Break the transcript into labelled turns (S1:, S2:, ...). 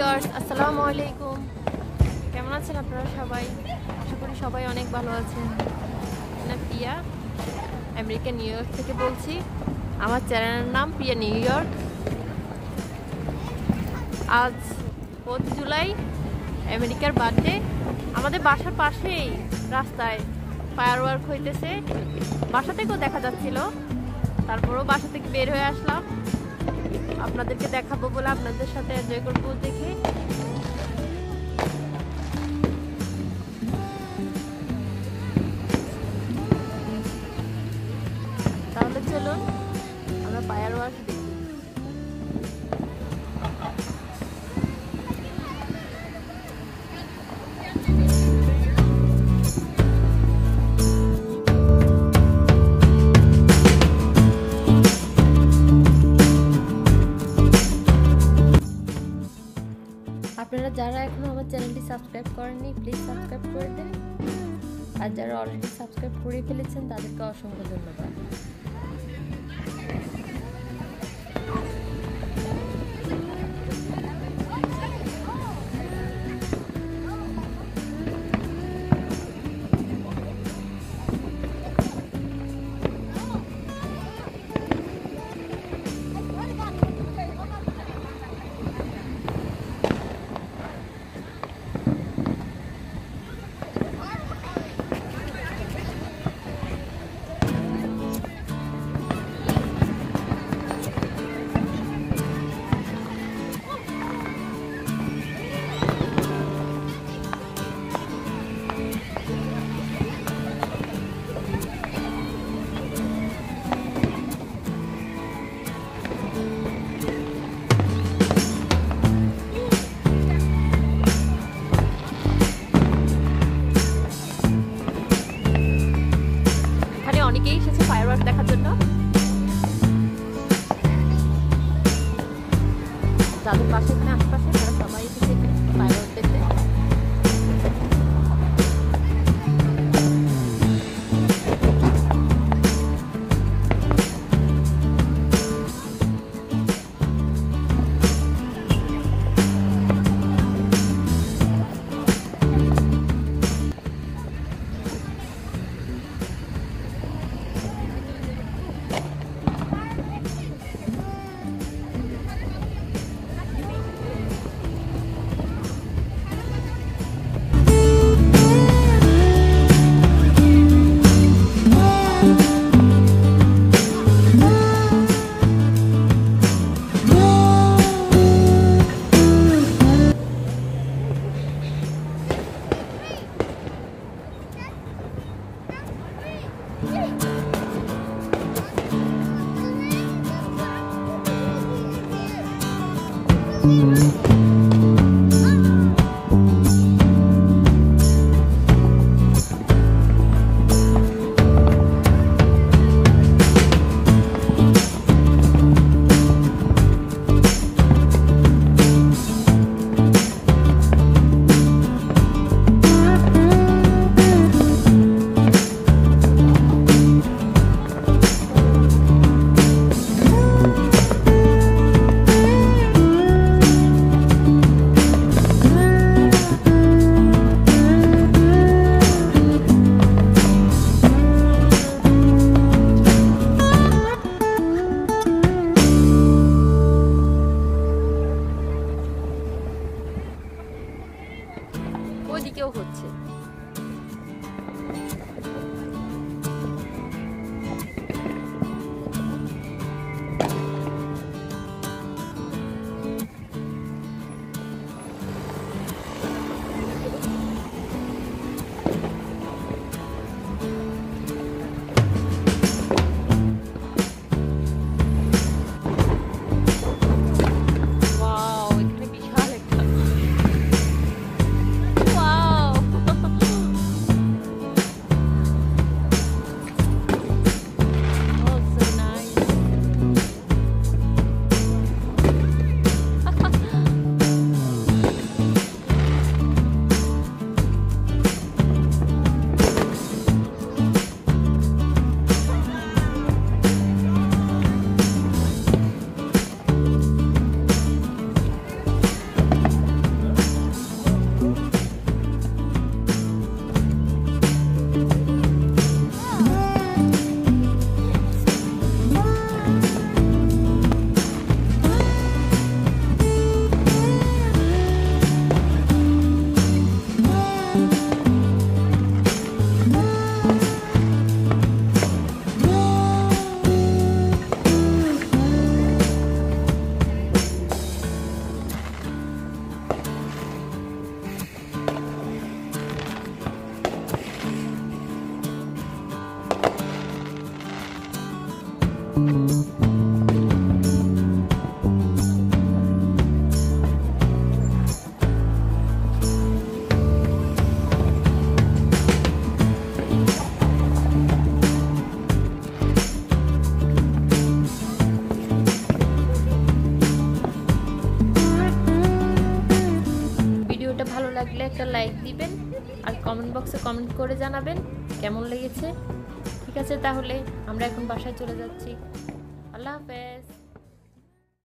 S1: Viewers আসসালামু আলাইকুম, কেমন আছেন আপনারা সবাই? আশা করি সবাই অনেক ভালো আছেন। না প্রিয়া, আমেরিকা নিউ ইয়র্ক থেকে বলছি। আমার চ্যানেলের নাম প্রিয়া নিউ ইয়র্ক। আজ 5 জুলাই, আমেরিকার বার্থডে। আমাদের বাসার পাশেই রাস্তায় ফায়ারওয়ার্ক হইতেছে, বাসা থেকেও দেখা যাচ্ছিল। তারপরেও বাসা থেকে বের হয়ে আসলাম আপনাদেরকে দেখাবো বলে, আপনাদের সাথে এনজয় করবো দেখে। তাহলে চলুন আমরা ফায়ারওয়ার্ক দেখি। আপনারা যারা এখনো আমার চ্যানেলটি সাবস্ক্রাইব করেননি প্লিজ সাবস্ক্রাইব করে দিন, আর যারা অলরেডি সাবস্ক্রাইব করে ফেলেছেন তাদেরকে অসংখ্য ধন্যবাদ। অনেকেই এসেছে ফায়ারওয়ার্ক দেখার জন্য। যাদের পাশে এখানে আশেপাশে তারা সবাই এসেছে ফায়ারওয়ার্ক দেখতে। ভালো লাগলে একটা লাইক দিবেন আর কমেন্ট বক্সে কমেন্ট করে জানাবেন কেমন লেগেছে। ঠিক আছে, তাহলে আমরা এখন বাসায় চলে যাচ্ছি। আল্লাহ হাফেজ।